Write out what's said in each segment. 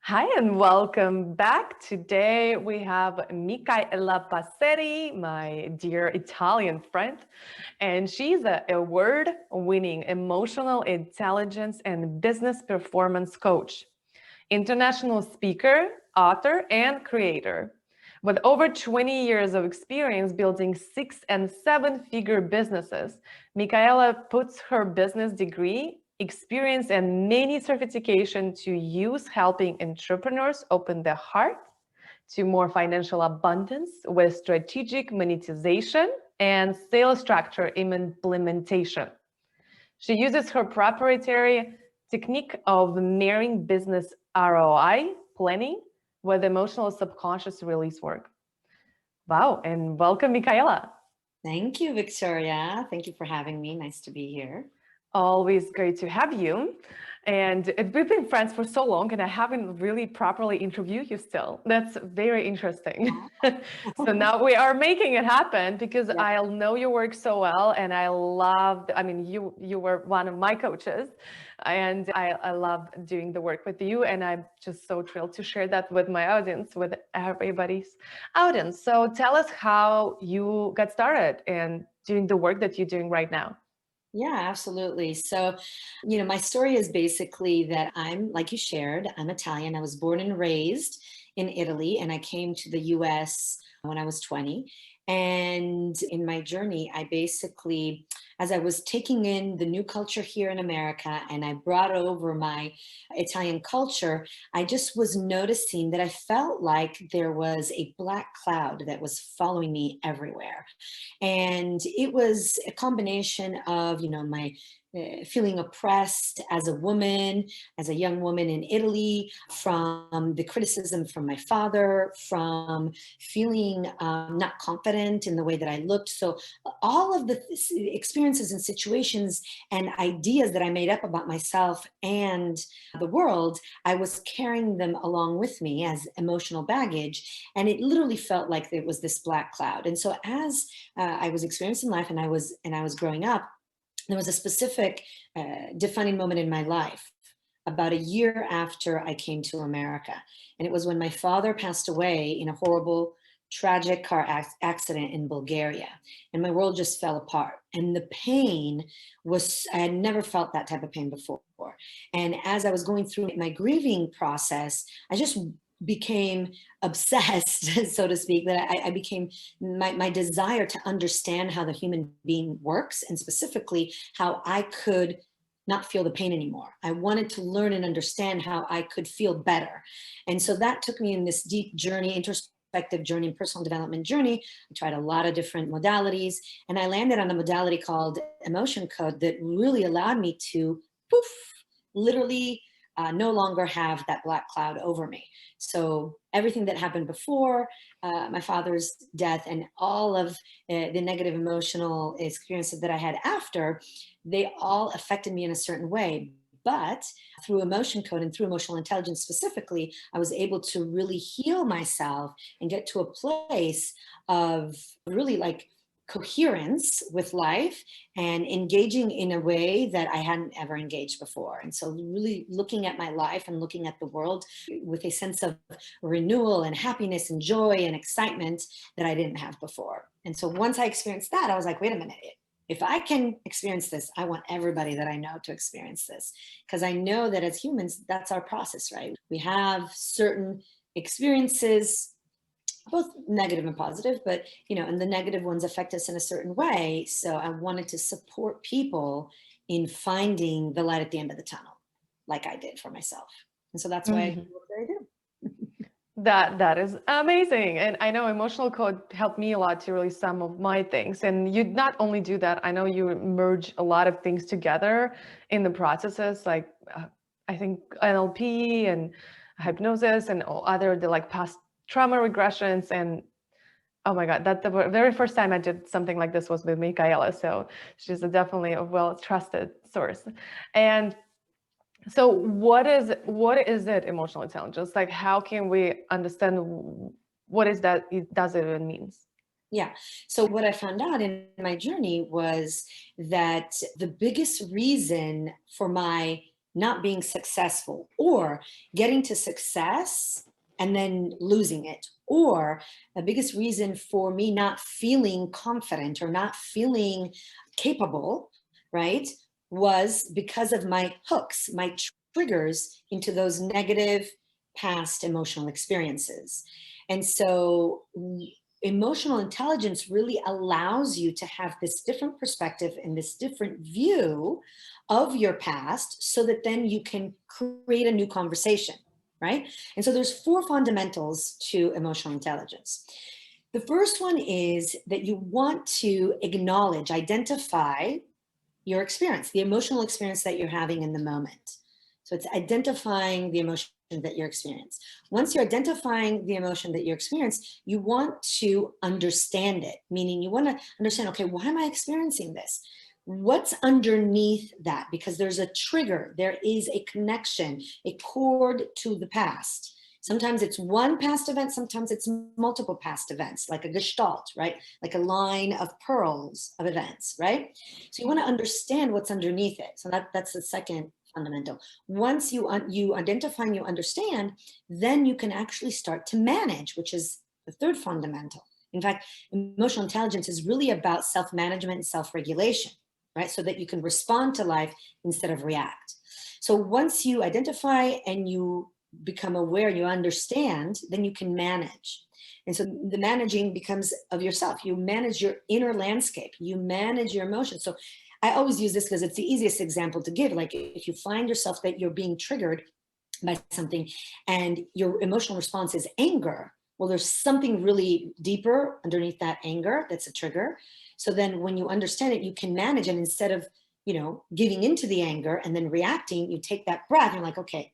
Hi and welcome back. Today we have Micaela Passeri, my dear Italian friend, and she's a award-winning emotional intelligence and business performance coach, international speaker, author, and creator. With over 20 years of experience building 6 and 7-figure businesses, Micaela puts her business degree, experience, and many certification to use helping entrepreneurs open their heart to more financial abundance with strategic monetization and sales structure implementation. She uses her proprietary technique of marrying business ROI planning with emotional subconscious release work. Wow, and welcome, Micaela. Thank you, Viktoriia. Thank you for having me. Nice to be here. Always great to have you. And we've been friends for so long, and I haven't really properly interviewed you still. That's very interesting. So now we are making it happen because Yeah. I know your work so well, and I loved. I mean, you were one of my coaches, and I love doing the work with you, and I'm just so thrilled to share that with my audience, with everybody's audience. So tell us how you got started and doing the work that you're doing right now. Yeah, absolutely. So, my story is basically that I'm, like you shared, I'm Italian. I was born and raised in Italy, and I came to the US when I was 20. And in my journey, I basically, as I was taking in the new culture here in America and I brought over my Italian culture, I just was noticing that I felt like there was a black cloud that was following me everywhere. And it was a combination of, my feeling oppressed as a woman, as a young woman in Italy, from the criticism from my father, from feeling not confident in the way that I looked. So, all of the experiences and situations and ideas that I made up about myself and the world, I was carrying them along with me as emotional baggage. And it literally felt like it was this black cloud. And so, as I was experiencing life and I was growing up, there was a specific defining moment in my life about a year after I came to America. And it was when my father passed away in a horrible, tragic car accident in Bulgaria. And my world just fell apart. And the pain was, I had never felt that type of pain before. And as I was going through my grieving process, I just became obsessed, so to speak, that I became my desire to understand how the human being works, and specifically how I could not feel the pain anymore. I wanted to learn and understand how I could feel better. And so that took me in this deep journey, introspective journey and personal development journey. I tried a lot of different modalities, and I landed on a modality called emotion code that really allowed me to poof, literally no longer have that black cloud over me. So everything that happened before my father's death and all of the negative emotional experiences that I had after, they all affected me in a certain way. But through emotion code and through emotional intelligence specifically, I was able to really heal myself and get to a place of really like coherence with life and engaging in a way that I hadn't ever engaged before. And so, really looking at my life and looking at the world with a sense of renewal and happiness and joy and excitement that I didn't have before. And so, once I experienced that, I was like, wait a minute. If I can experience this, I want everybody that I know to experience this. Because I know that as humans, that's our process, right? We have certain experiences, both negative and positive, but and the negative ones affect us in a certain way. So I wanted to support people in finding the light at the end of the tunnel, like I did for myself. And so that's why I do Mhm. what I do. That is amazing. And I know emotional code helped me a lot to release some of my things. And you not only do that, I know you merge a lot of things together in the processes, like I think NLP and hypnosis and all other the like past trauma regressions. And oh my God, that the very first time I did something like this was with Micaela. So she's definitely a well trusted source. And so what is it emotional intelligence? Like how can we understand what is that it does it even means? Yeah. So what I found out in my journey was that the biggest reason for my not being successful, or getting to success and then losing it. Or the biggest reason for me not feeling confident or not feeling capable, right, was because of my hooks, my triggers into those negative past emotional experiences. And so emotional intelligence really allows you to have this different perspective and this different view of your past so that then you can create a new conversation, right? And so there's four fundamentals to emotional intelligence. The first one is that you want to acknowledge, identify your experience, the emotional experience that you're having in the moment. So it's identifying the emotion that you're experiencing. Once you're identifying the emotion that you experience, you want to understand it, meaning you want to understand, okay, why am I experiencing this? What's underneath that? Because there's a trigger, there is a connection, a cord to the past. Sometimes it's one past event, sometimes it's multiple past events, like a gestalt, right? Like a line of pearls of events, right? So you want to understand what's underneath it. So that's the second fundamental. Once you identify and you understand, then you can actually start to manage, which is the third fundamental. In fact, emotional intelligence is really about self-management and self-regulation, right? So that you can respond to life instead of react. So once you identify and you become aware, you understand, then you can manage. And so the managing becomes of yourself. You manage your inner landscape, you manage your emotions. So I always use this because it's the easiest example to give. Like if you find yourself that you're being triggered by something and your emotional response is anger, well, there's something really deeper underneath that anger that's a trigger. So then when you understand it, you can manage it instead of, giving into the anger and then reacting. You take that breath, you're like, okay,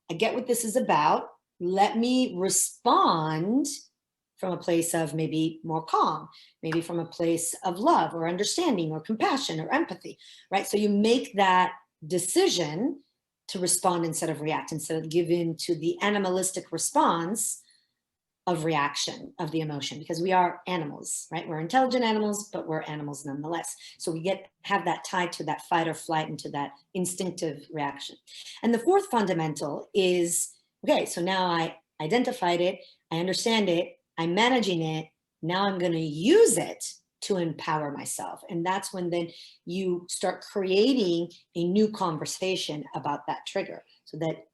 I get what this is about. Let me respond from a place of maybe more calm, maybe from a place of love or understanding or compassion or empathy, right? So you make that decision to respond instead of react, instead of give in to the animalistic response of reaction of the emotion, because we are animals, right? We're intelligent animals, but we're animals nonetheless. So we have that tied to that fight or flight and to that instinctive reaction. And the fourth fundamental is, okay, so now I identified it, I understand it, I'm managing it, now I'm going to use it to empower myself. And that's when then you start creating a new conversation about that trigger, so that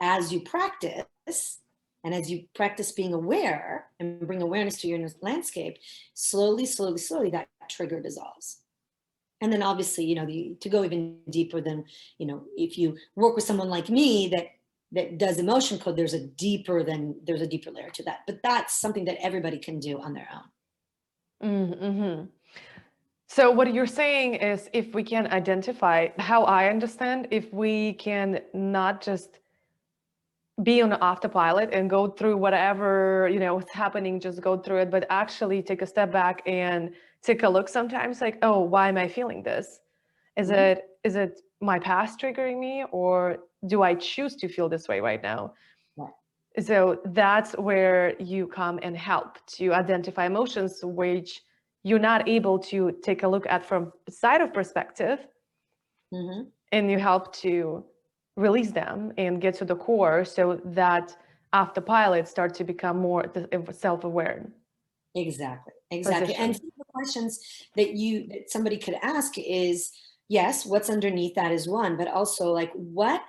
as you practice, and as you practice being aware and bring awareness to your landscape, slowly, slowly, slowly, that trigger dissolves. And then obviously, to go even deeper than, if you work with someone like me that does emotion code, there's a deeper layer to that. But that's something that everybody can do on their own. Mm-hmm. So what you're saying is, if we can identify, how I understand, if we can not just be on autopilot and go through whatever what's happening, just go through it, but actually take a step back and take a look sometimes, like, oh, why am I feeling this? Is it my past triggering me, or do I choose to feel this way right now? Right. So that's where you come and help to identify emotions which you're not able to take a look at from a side of perspective. Mm-hmm. And you help to release them and get to the core, so that autopilot start to become more self-aware. Exactly. Position. And some of the questions that somebody could ask is, yes, what's underneath that is one, but also like, what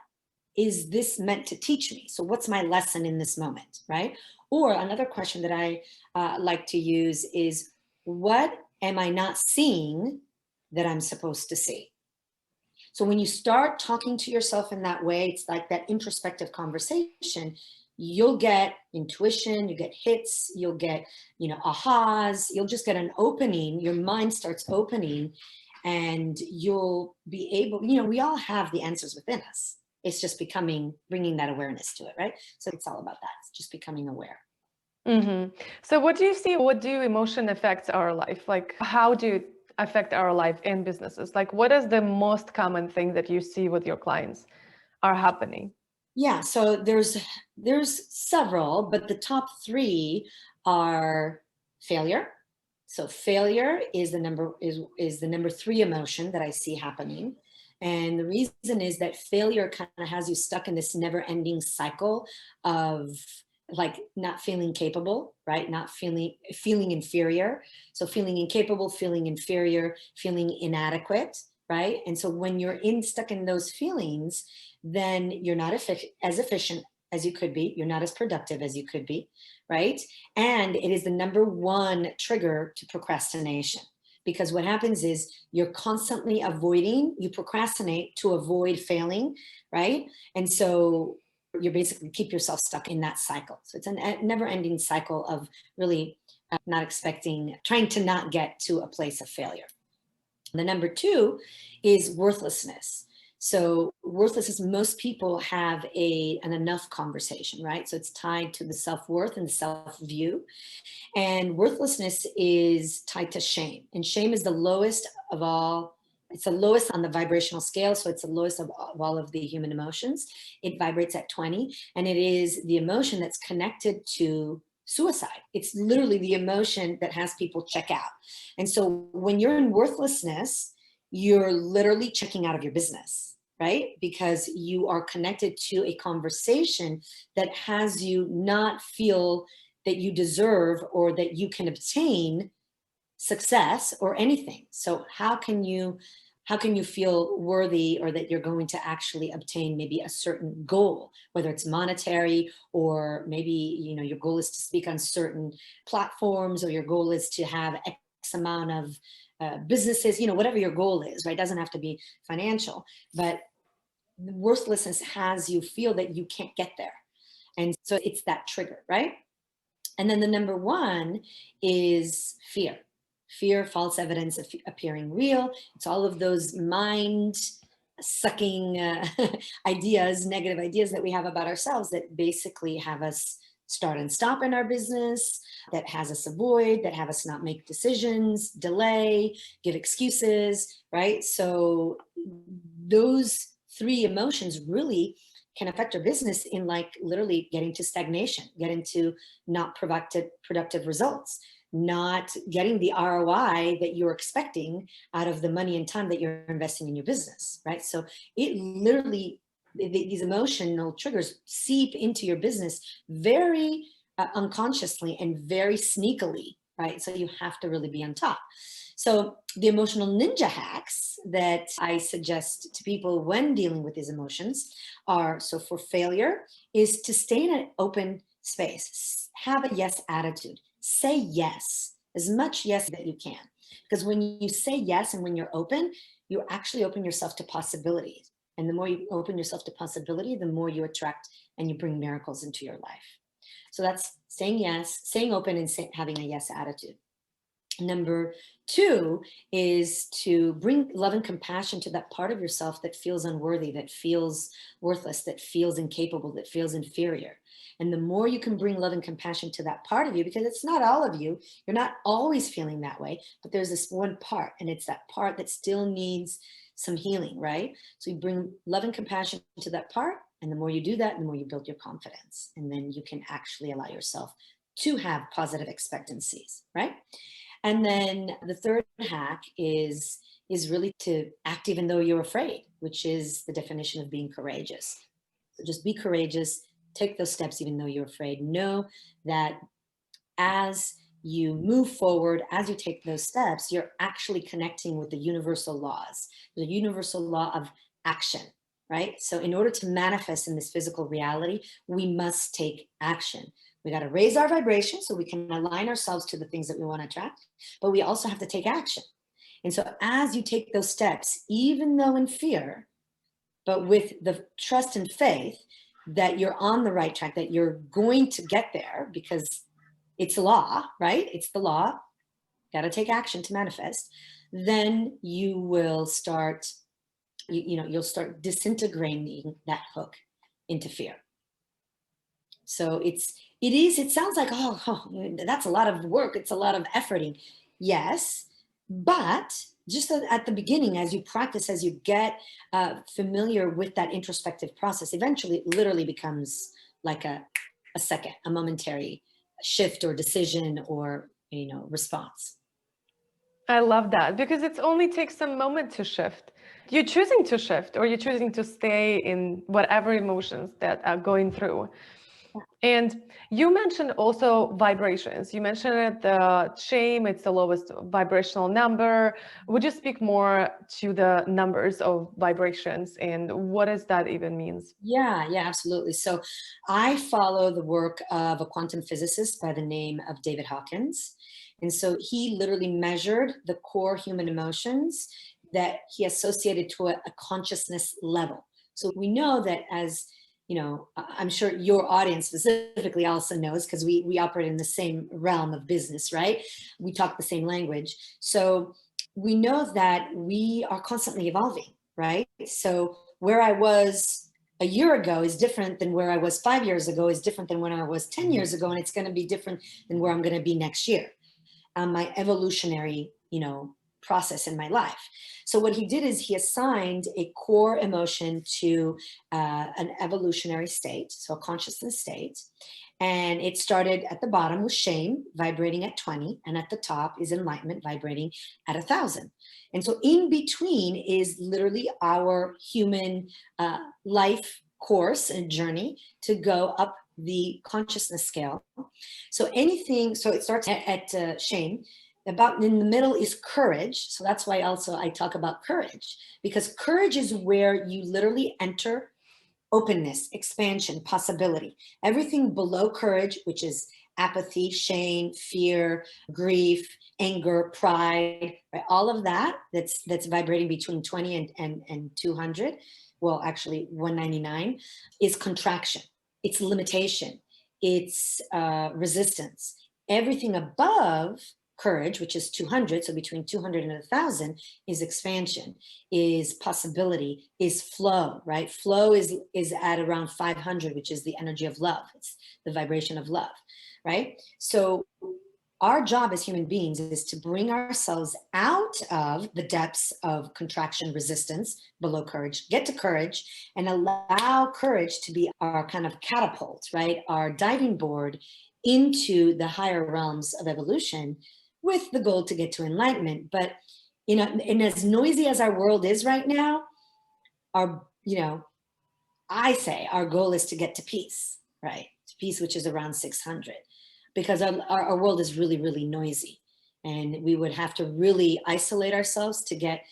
is this meant to teach me? So what's my lesson in this moment, right? Or another question that I like to use is, what am I not seeing that I'm supposed to see? So when you start talking to yourself in that way, it's like that introspective conversation, you'll get intuition, you get hits, you'll get, ahas, you'll just get an opening, your mind starts opening, and you'll be able, we all have the answers within us. It's just bringing that awareness to it, right? So it's all about that. It's just becoming aware. Mm-hmm. So what do you see? What do emotion affects our life? Like, how do it affect our life in businesses? Like, what is the most common thing that you see with your clients are happening? Yeah, so there's several, but the top three are failure. So failure is the number three emotion that I see happening. And the reason is that failure kind of has you stuck in this never ending cycle of like not feeling capable, right? Not feeling inferior. So feeling incapable, feeling inferior, feeling inadequate, right? And so when you're stuck in those feelings, then you're not as efficient as you could be. You're not as productive as you could be, right? And it is the number one trigger to procrastination. Because what happens is you're constantly avoiding, you procrastinate to avoid failing, right? And so you basically keep yourself stuck in that cycle. So it's a never ending cycle of really not expecting, trying to not get to a place of failure. The number two is worthlessness. So worthlessness, most people have an enough conversation, right? So it's tied to the self-worth and the self-view. And worthlessness is tied to shame. And shame is the lowest of all. It's the lowest on the vibrational scale. So it's the lowest of all of the human emotions. It vibrates at 20. And it is the emotion that's connected to suicide. It's literally the emotion that has people check out. And so when you're in worthlessness, you're literally checking out of your business, right? Because you are connected to a conversation that has you not feel that you deserve or that you can obtain success or anything. So how can you feel worthy or that you're going to actually obtain maybe a certain goal, whether it's monetary or maybe your goal is to speak on certain platforms or your goal is to have X amount of businesses, whatever your goal is, right? It doesn't have to be financial, but worthlessness has you feel that you can't get there. And so it's that trigger, right? And then the number one is fear. Fear, false evidence of appearing real. It's all of those mind sucking ideas, negative ideas that we have about ourselves that basically have us start and stop in our business, that has us avoid, that have us not make decisions, delay, give excuses, right? So those three emotions really can affect our business in like literally getting to stagnation, getting to not productive results, not getting the ROI that you're expecting out of the money and time that you're investing in your business, right? So it literally, these emotional triggers seep into your business very unconsciously and very sneakily, right? So you have to really be on top. So the emotional ninja hacks that I suggest to people when dealing with these emotions are, so for failure, is to stay in an open space, have a yes attitude, say yes, as much yes that you can. Because when you say yes and when you're open, you actually open yourself to possibilities. And the more you open yourself to possibility, the more you attract and you bring miracles into your life. So that's saying yes, staying open, and having a yes attitude. Number two is to bring love and compassion to that part of yourself that feels unworthy, that feels worthless, that feels incapable, that feels inferior. And the more you can bring love and compassion to that part of you, because it's not all of you, you're not always feeling that way, but there's this one part, and it's that part that still needs some healing, right? So you bring love and compassion to that part, and the more you do that, the more you build your confidence. And then you can actually allow yourself to have positive expectancies, right? And then the third hack is really to act even though you're afraid, which is the definition of being courageous. So just be courageous, take those steps even though you're afraid. Know that as you move forward, as you take those steps, you're actually connecting with the universal laws, the universal law of action, right? So in order to manifest in this physical reality, we must take action. We got to raise our vibration so we can align ourselves to the things that we want to attract, but we also have to take action. And so as you take those steps, even though in fear, but with the trust and faith that you're on the right track, that you're going to get there, because it's law, right? It's the law. Got to take action to manifest. Then you will start, you'll start disintegrating that hook into fear. So it sounds like, oh, that's a lot of work. It's a lot of efforting. Yes, but just at the beginning, as you practice, as you get familiar with that introspective process, eventually it literally becomes like a second, a momentary shift or decision or, response. I love that because it only takes some moment to shift. You're choosing to shift or you're choosing to stay in whatever emotions that are going through. And you mentioned also vibrations. You mentioned that the shame, it's the lowest vibrational number. Would you speak more to the numbers of vibrations and what does that even means? Yeah, absolutely. So I follow the work of a quantum physicist by the name of David Hawkins. And so he literally measured the core human emotions that he associated to a consciousness level. So we know that as, I'm sure your audience specifically also knows because we operate in the same realm of business, right? We talk the same language. So we know that we are constantly evolving, right? So where I was a year ago is different than where I was 5 years ago, is different than when I was 10 years ago, and it's going to be different than where I'm going to be next year. My evolutionary, process in my life. So what he did is he assigned a core emotion to an evolutionary state, so a consciousness state. And it started at the bottom with shame, vibrating at 20, and at the top is enlightenment, vibrating at 1,000. And so in between is literally our human life course and journey to go up the consciousness scale. So it starts at shame. About in the middle is courage. So that's why also I talk about courage, because courage is where you literally enter openness, expansion, possibility. Everything below courage, which is apathy, shame, fear, grief, anger, pride, right? All of that's vibrating between 20 and 200, well, actually 199, is contraction. It's limitation. It's resistance. Everything above courage, which is 200, so between 200 and 1,000, is expansion, is possibility, is flow, right? Flow is at around 500, which is the energy of love. It's the vibration of love, right? So our job as human beings is to bring ourselves out of the depths of contraction, resistance, below courage, get to courage, and allow courage to be our kind of catapult, right? Our diving board into the higher realms of evolution, with the goal to get to enlightenment. But and as noisy as our world is right now, our I say our goal is to get to peace, right? To peace, which is around 600, because our world is really, really noisy. And we would have to really isolate ourselves to get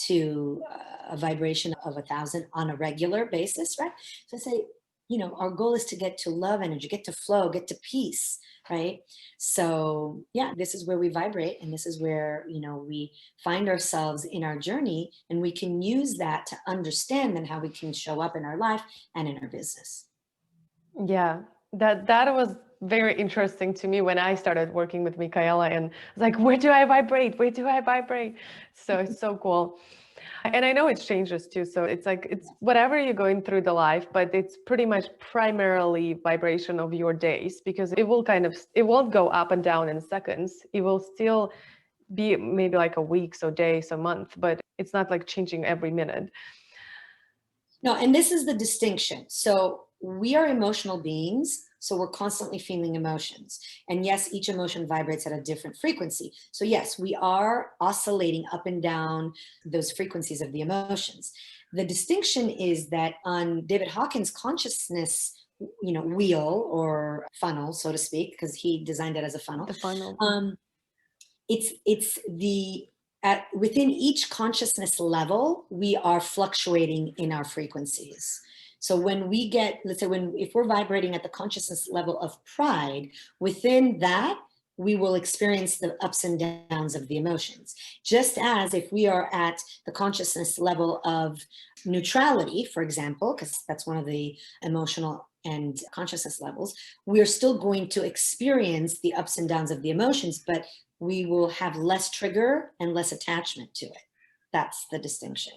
to a vibration of 1,000 on a regular basis, right? So I say, our goal is to get to love energy, get to flow, get to peace, right? So yeah, this is where we vibrate, and this is where we find ourselves in our journey, and we can use that to understand then how we can show up in our life and in our business. Yeah, that was very interesting to me when I started working with Micaela and I was like, where do I vibrate? Where do I vibrate? So it's so cool. And I know it changes too. So it's like it's whatever you're going through the life, but it's pretty much primarily vibration of your days because it won't go up and down in seconds. It will still be maybe like a week, so days, a month, but it's not like changing every minute. No, and this is the distinction. So we are emotional beings. So we're constantly feeling emotions. And yes, each emotion vibrates at a different frequency. So yes, we are oscillating up and down those frequencies of the emotions. The distinction is that on David Hawkins' consciousness, wheel or funnel, so to speak, because he designed it as a funnel. The final. It's the within each consciousness level, we are fluctuating in our frequencies. So when we get, let's say, if we're vibrating at the consciousness level of pride, within that, we will experience the ups and downs of the emotions. Just as if we are at the consciousness level of neutrality, for example, because that's one of the emotional and consciousness levels, we're still going to experience the ups and downs of the emotions, but we will have less trigger and less attachment to it. That's the distinction.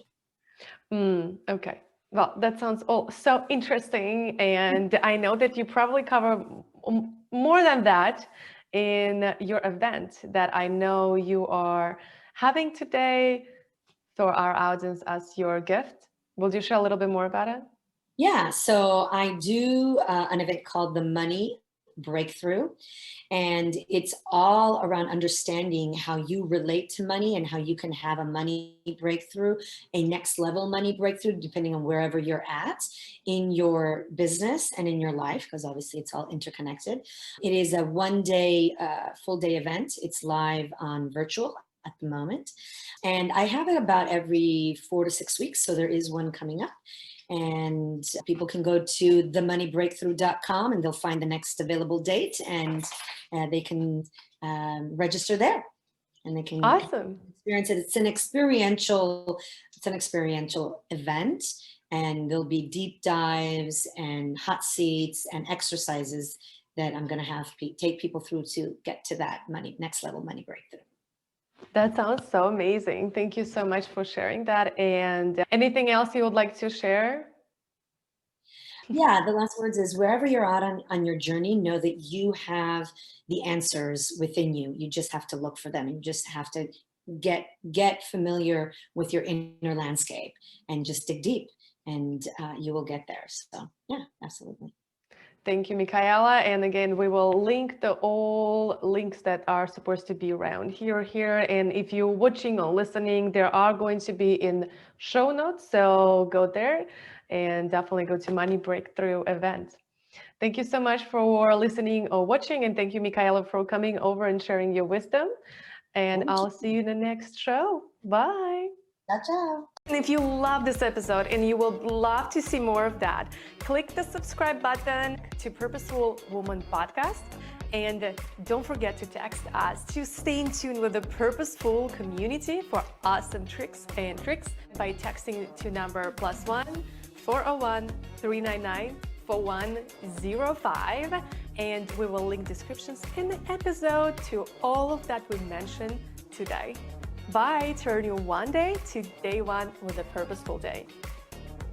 Okay. Well, that sounds all so interesting. And I know that you probably cover more than that in your event that I know you are having today for our audience as your gift. Will you share a little bit more about it? Yeah, so I do an event called the Money breakthrough. And it's all around understanding how you relate to money and how you can have a money breakthrough, a next level money breakthrough, depending on wherever you're at in your business and in your life, because obviously it's all interconnected. It is a one-day, full day event. It's live on virtual at the moment. And I have it about every 4 to 6 weeks. So there is one coming up. And people can go to themoneybreakthrough.com and they'll find the next available date, and they can register there, and they can Awesome. experience it. It's an experiential event, and there'll be deep dives and hot seats and exercises that I'm going to have take people through to get to that next level money breakthrough. That sounds so amazing. Thank you so much for sharing that. And anything else you would like to share? Yeah, the last words is, wherever you're at on your journey, know that you have the answers within you. You just have to look for them. You just have to get familiar with your inner landscape and just dig deep, and you will get there. So yeah, absolutely. Thank you, Micaela. And again, we will link all links that are supposed to be around here. And if you're watching or listening, there are going to be in show notes. So go there and definitely go to Money Breakthrough event. Thank you so much for listening or watching. And thank you, Micaela, for coming over and sharing your wisdom. And I'll see you in the next show. Bye. Ciao, ciao. And if you love this episode and you would love to see more of that, click the subscribe button to Purposeful Woman Podcast. And don't forget to text us to stay in tune with the Purposeful community for awesome tricks by texting to number +1 401 399 4105. And we will link descriptions in the episode to all of that we mentioned today. Bye. Turn your one day to day one with a purposeful day.